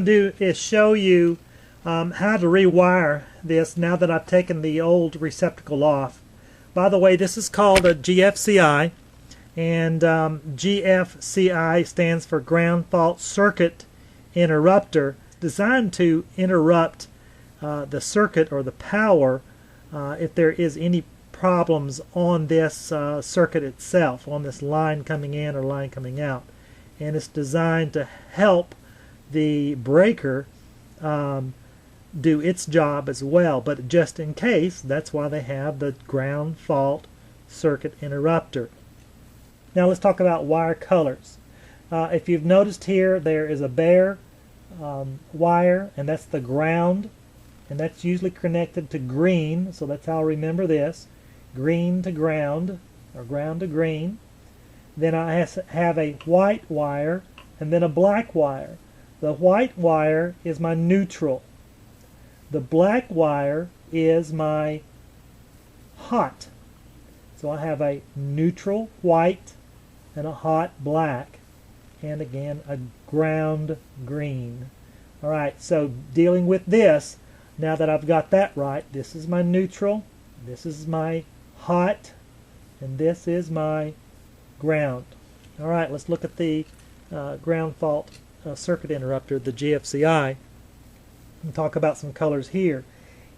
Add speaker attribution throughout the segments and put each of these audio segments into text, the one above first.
Speaker 1: going to do is show you how to rewire this now that I've taken the old receptacle off. By the way, this is called a GFCI, and GFCI stands for Ground Fault Circuit Interrupter. It's designed to interrupt the circuit or the power if there is any problems on this circuit itself, on this line coming in or line coming out. And it's designed to help the breaker do its job as well, but just in case, that's why they have the ground fault circuit interrupter. Now let's talk about wire colors. If you've noticed here, there is a bare wire, and that's the ground, and that's usually connected to green, so that's how I remember this: green to ground, or ground to green. Then I have a white wire and then a black wire. The white wire is my neutral. The black wire is my hot. So I have a neutral white and a hot black, and again a ground green. Alright, so dealing with this, now that I've got that right, this is my neutral, this is my hot, and this is my ground. Alright, let's look at the ground fault circuit interrupter, the GFCI, and talk about some colors here.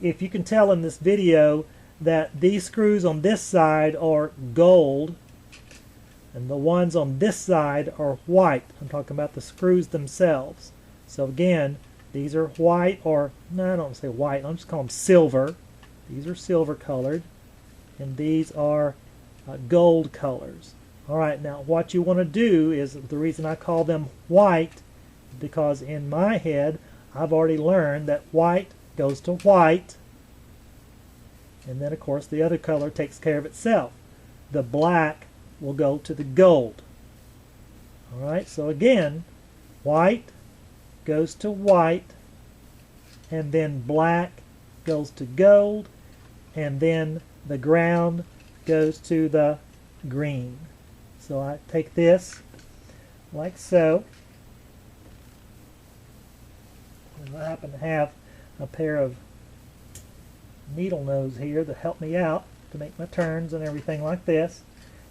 Speaker 1: If you can tell in this video that these screws on this side are gold and the ones on this side are white. I'm talking about the screws themselves. So again, these are white, or no, I don't say white, I'll just call them silver. These are silver colored, and these are gold colors. Alright, now what you want to do is, the reason I call them white, because in my head I've already learned that white goes to white, and then of course the other color takes care of itself. The black will go to the gold. Alright, so again, white goes to white, and then black goes to gold, and then the ground goes to the green. So I take this like so. And I happen to have a pair of needle nose here that help me out to make my turns and everything like this.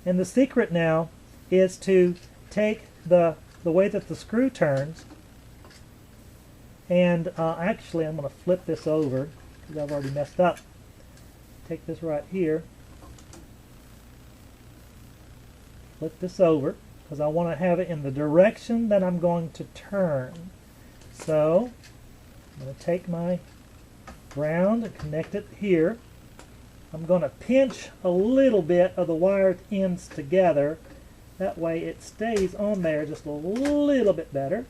Speaker 1: And the secret now is to take the way that the screw turns, and actually I'm going to flip this over because I've already messed up. Take this right here, flip this over because I want to have it in the direction that I'm going to turn. So I'm going to take my ground and connect it here. I'm going to pinch a little bit of the wire ends together. That way it stays on there just a little bit better.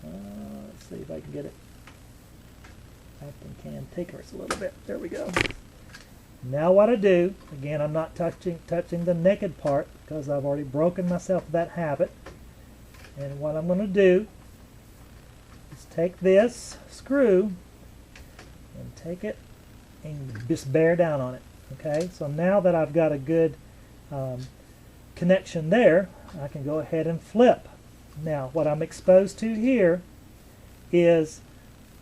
Speaker 1: Let's see if I can get it up and can take us a little bit. There we go. Now what I do, again, I'm not touching the naked part because I've already broken myself of that habit. And what I'm going to do is take this screw and take it and just bear down on it. Okay, so now that I've got a good connection there, I can go ahead and flip. Now what I'm exposed to here is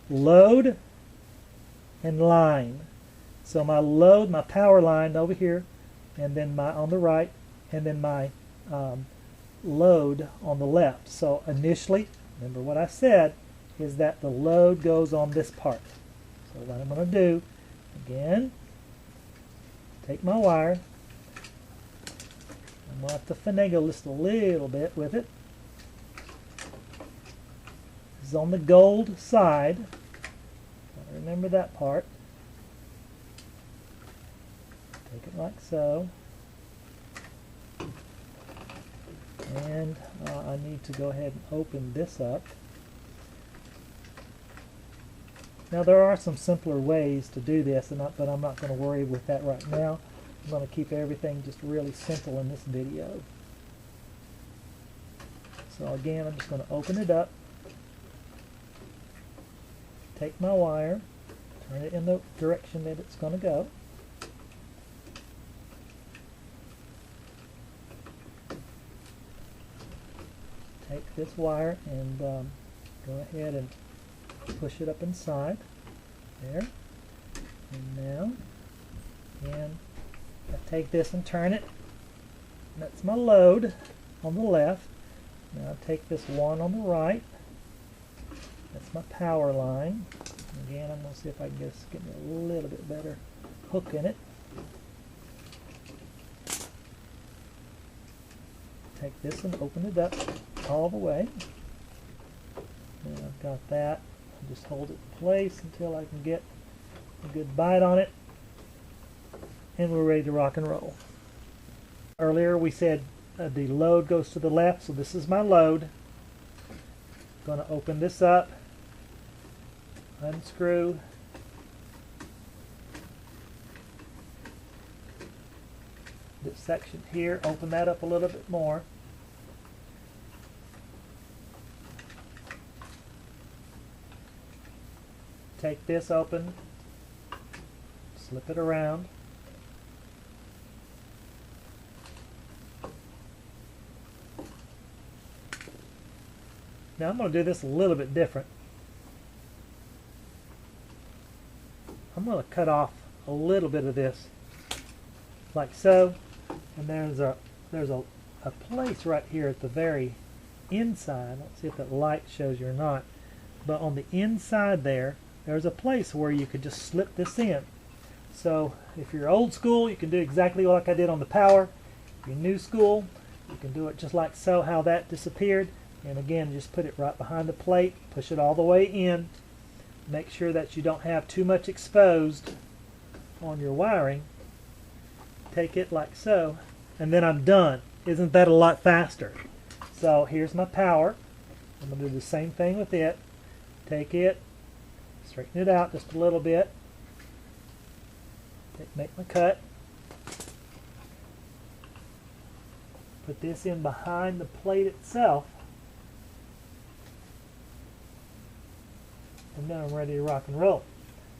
Speaker 1: load and line. So my load, my power line over here, and then my on the right, and then my load on the left. So initially, remember what I said, is that the load goes on this part. So what I'm going to do, again, take my wire. I'm going to have to finagle just a little bit with it. This is on the gold side. Remember that part. Take it like so. And I need to go ahead and open this up. Now there are some simpler ways to do this, but I'm not going to worry with that right now. I'm going to keep everything just really simple in this video. So again, I'm just going to open it up, take my wire, turn it in the direction that it's going to go. take this wire and go ahead and push it up inside there. And now, again, I take this and turn it. That's my load on the left. Now I take this one on the right. That's my power line. Again, I'm going to see if I can just get me a little bit better hook in it. Take this and open it up all the way. Now I've got that. I'll just hold it in place until I can get a good bite on it. And we're ready to rock and roll. Earlier we said the load goes to the left, so this is my load. I'm going to open this up, unscrew, this section here, open that up a little bit more. Take this open, slip it around. Now I'm going to do this a little bit different. I'm going to cut off a little bit of this, like so, and there's a place right here at the very inside. Let's see if that light shows you or not. But on the inside there's a place where you could just slip this in. So if you're old school, you can do exactly like I did on the power. If you're new school, you can do it just like so, how that disappeared. And again, just put it right behind the plate, push it all the way in. Make sure that you don't have too much exposed on your wiring. Take it like so, and then I'm done. Isn't that a lot faster? So here's my power. I'm going to do the same thing with it. Take it, straighten it out just a little bit. Make my cut. Put this in behind the plate itself. And then I'm ready to rock and roll.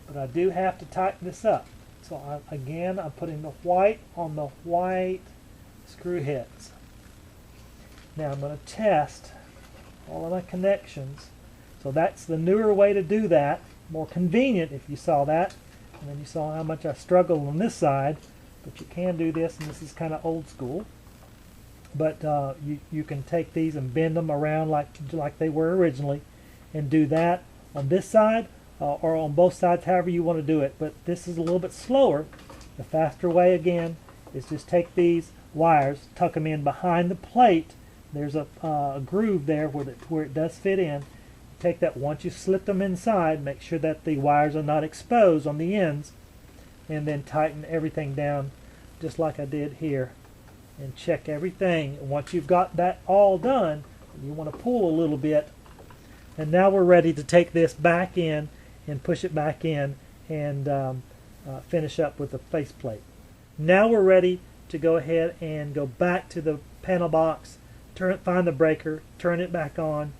Speaker 1: But I do have to tighten this up. So again, I'm putting the white on the white screw heads. Now I'm going to test all of my connections. So that's the newer way to do that. More convenient if you saw that. And then you saw how much I struggled on this side. But you can do this, and this is kind of old school. But you can take these and bend them around like they were originally, and do that on this side or on both sides, however you want to do it. But this is a little bit slower. The faster way, again, is just take these wires, tuck them in behind the plate. There's a groove there where it does fit in. Take that, once you slip them inside, make sure that the wires are not exposed on the ends, and then tighten everything down just like I did here. And check everything. Once you've got that all done, you want to pull a little bit. And now we're ready to take this back in and push it back in and finish up with the faceplate. Now we're ready to go ahead and go back to the panel box, find the breaker, turn it back on.